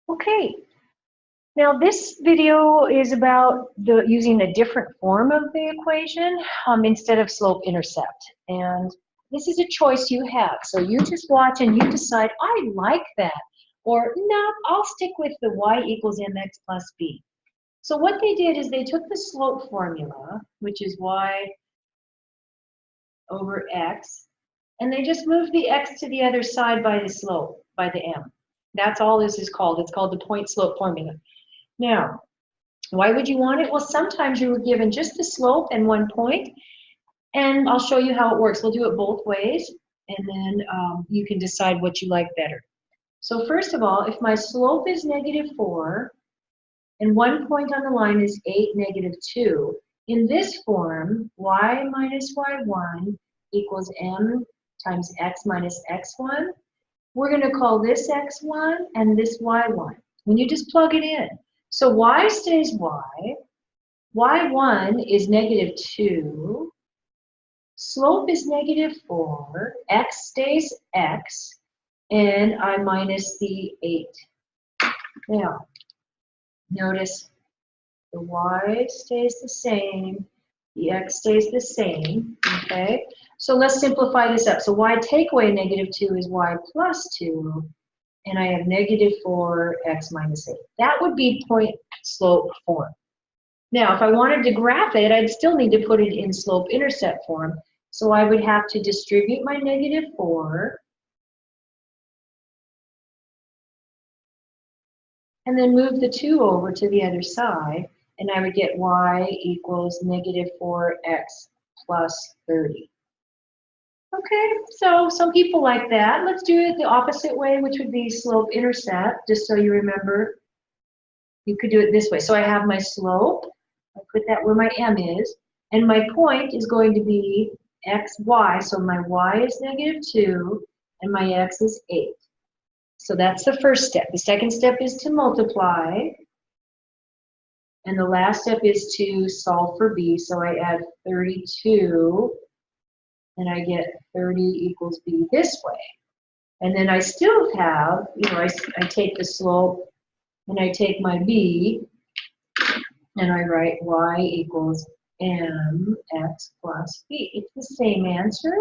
Okay, now this video is about using a different form of the equation instead of slope-intercept. And this is a choice you have. So you just watch and you decide, I like that. Or, no, I'll stick with the y equals mx plus b. So what they did is they took the slope formula, which is y over x, and they just moved the x to the other side by the slope, by the m. That's all this is called. It's called the point slope formula. Now, why would you want it? Well, sometimes you were given just the slope and 1 point, and I'll show you how it works. We'll do it both ways, and then you can decide what you like better. So first of all, if my slope is -4, and 1 point on the line is 8, -2, in this form, y minus y1 equals m times x minus x1, we're going to call this x1 and this y1. When you just plug it in. So y stays y, y1 is -2, slope is -4, x stays x, and I minus the 8. Now, notice the y stays the same, the x stays the same, okay? So let's simplify this up. So y take away -2 is y plus 2, and I have -4, x minus 8. That would be point slope form. Now, if I wanted to graph it, I'd still need to put it in slope intercept form. So I would have to distribute my -4, and then move the 2 over to the other side, and I would get y equals -4x plus 30. Okay, so some people like that. Let's do it the opposite way, which would be slope intercept, just so you remember. You could do it this way. So I have my slope, I put that where my m is, and my point is going to be x, y. So my y is -2, and my x is 8. So that's the first step. The second step is to multiply, and the last step is to solve for b. So I add 32, and I get 30 equals b this way. And then I still have, I take the slope, and I take my b, and I write y equals mx plus b. It's the same answer,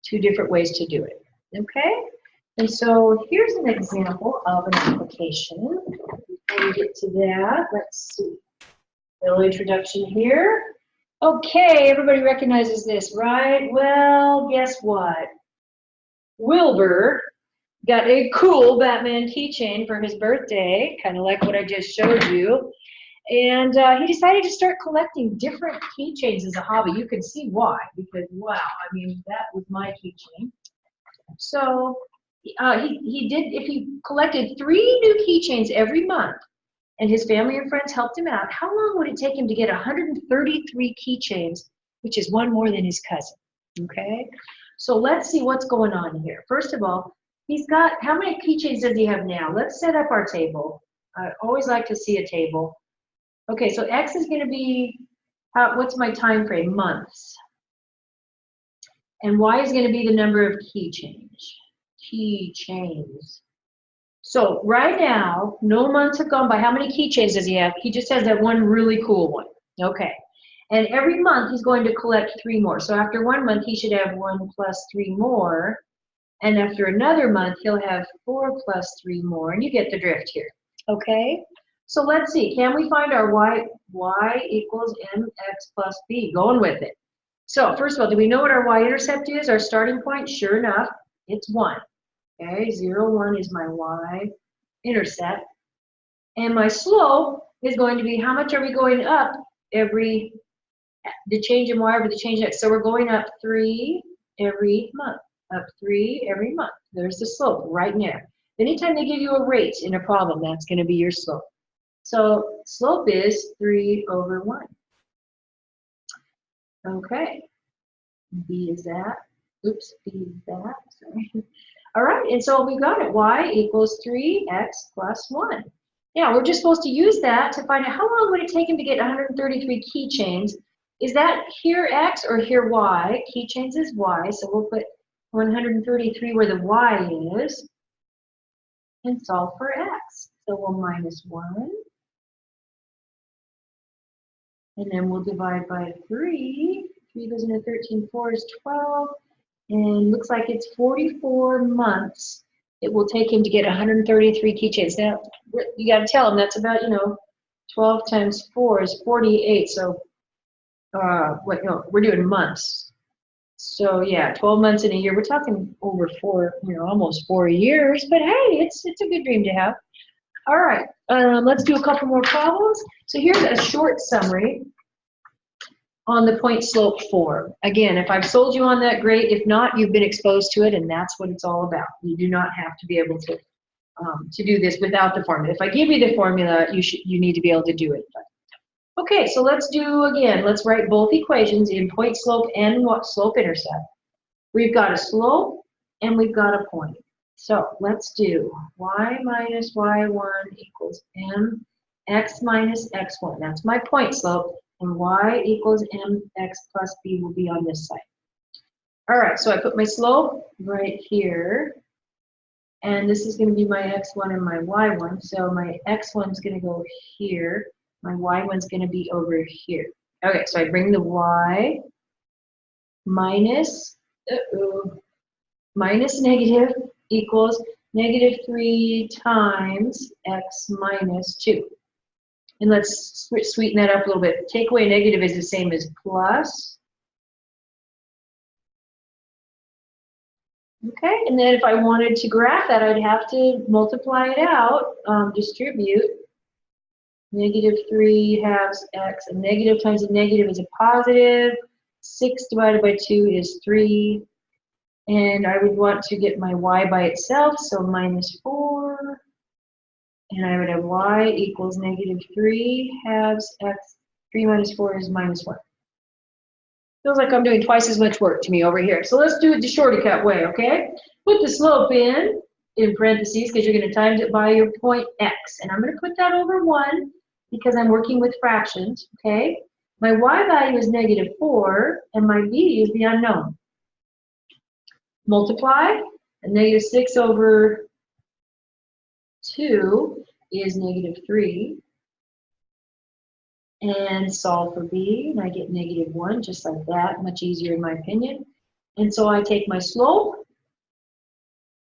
two different ways to do it, okay? And so here's an example of an application. Before we get to that, let's see. A little introduction here. Okay, everybody recognizes this, right? Well, guess what? Wilbur got a cool Batman keychain for his birthday, kind of like what I just showed you. And he decided to start collecting different keychains as a hobby. You can see why, because wow, I mean, that was my keychain. So if he collected 3 new keychains every month, and his family and friends helped him out, how long would it take him to get 133 keychains, which is 1 more than his cousin, okay? So let's see what's going on here. First of all, he's got, how many keychains does he have now? Let's set up our table. I always like to see a table. Okay, so X is gonna be, what's my time frame? Months. And Y is gonna be the number of keychains. So right now, no months have gone by. How many keychains does he have? He just has that one really cool one. Okay. And every month he's going to collect 3 more. So after 1 month, he should have 1 plus 3 more. And after another month, he'll have 4 plus 3 more. And you get the drift here. Okay? So let's see. Can we find our y equals mx plus b? Going with it. So first of all, do we know what our y-intercept is? Our starting point? Sure enough, it's 1. Okay, 0, 1 is my y-intercept. And my slope is going to be, how much are we going up the change in y over the change in x? So we're going up 3 every month. Up 3 every month. There's the slope right there. Anytime they give you a rate in a problem, that's going to be your slope. So slope is 3 over 1. Okay. B is that. Oops, B is that. Sorry. All right, and so we got it. Y equals 3x plus 1. Now, we're just supposed to use that to find out how long would it take him to get 133 keychains. Is that here x or here y? Keychains is y, so we'll put 133 where the y is and solve for x. So we'll minus 1. And then we'll divide by 3. 3 goes into 13, 4 is 12. And looks like it's 44 months it will take him to get 133 keychains. Now, you got to tell him that's about, 12 times 4 is 48. So, we're doing months. So, yeah, 12 months in a year. We're talking over almost 4 years. But, hey, it's a good dream to have. All right, let's do a couple more problems. So here's a short summary on the point slope form. Again, if I've sold you on that, great. If not, you've been exposed to it, and that's what it's all about. You do not have to be able to do this without the formula. If I give you the formula, you need to be able to do it. Okay, so let's write both equations in point slope and slope intercept. We've got a slope and we've got a point. So let's do y minus y1 equals mx minus x1. That's my point slope. And y equals mx plus b will be on this side. All right, so I put my slope right here. And this is going to be my x1 and my y1. So my x1 is going to go here. My y1 is going to be over here. Okay, so I bring the y minus negative equals negative 3 times x minus 2. And let's sweeten that up a little bit. Take away negative is the same as plus. Okay, and then if I wanted to graph that, I'd have to multiply it out, distribute. Negative 3 halves x, and negative times a negative is a positive. 6 divided by 2 is 3. And I would want to get my y by itself, so minus 4. And I would have y equals negative 3 halves x. 3 minus 4 is minus 1. Feels like I'm doing twice as much work to me over here. So let's do it the shortcut way, okay? Put the slope in parentheses, because you're going to times it by your point x. And I'm going to put that over 1 because I'm working with fractions, okay? My y value is negative 4, and my b is the unknown. Multiply, and negative 6 over 2 is negative 3. And solve for b, and I get negative 1, just like that. Much easier in my opinion. And so I take my slope.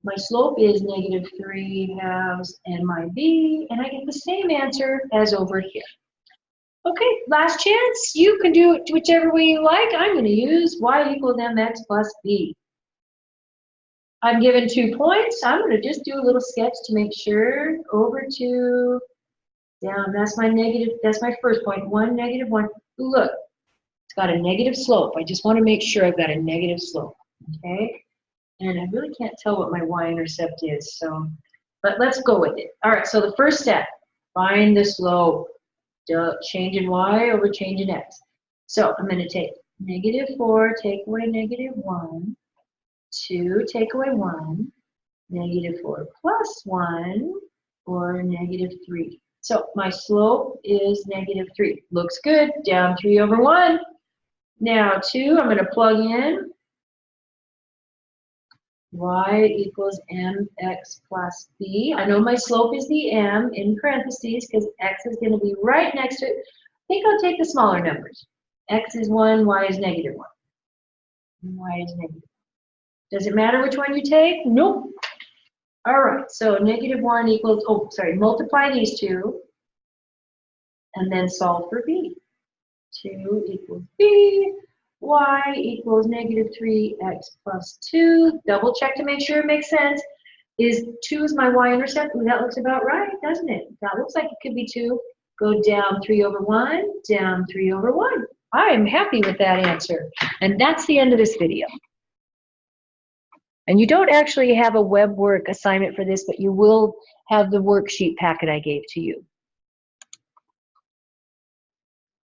My slope is negative 3 halves and my b, and I get the same answer as over here. Okay, last chance. You can do it whichever way you like. I'm going to use y equals mx plus b. I'm given 2 points. I'm going to just do a little sketch to make sure. Over 2, down. That's my first point. 1, negative 1. Ooh, look, it's got a negative slope. I just want to make sure I've got a negative slope. Okay? And I really can't tell what my y-intercept is, so, but let's go with it. All right, so the first step, find the slope. Change in y over change in x. So I'm going to take negative 4, take away negative 1, 2, take away 1, negative 4 plus 1, or negative 3. So my slope is negative 3. Looks good. Down 3 over 1. Now 2, I'm going to plug in y equals mx plus b. I know my slope is the m in parentheses because x is going to be right next to it. I think I'll take the smaller numbers. X is 1, y is negative 1. And y is negative. Does it matter which one you take? Nope. All right, so negative 1 equals, multiply these two and then solve for b. 2 equals b. Y equals negative 3x plus 2. Double check to make sure it makes sense. 2 is my y-intercept? Ooh, that looks about right, doesn't it? That looks like it could be 2. Go down 3 over 1, down 3 over 1. I am happy with that answer. And that's the end of this video. And you don't actually have a web work assignment for this, but you will have the worksheet packet I gave to you.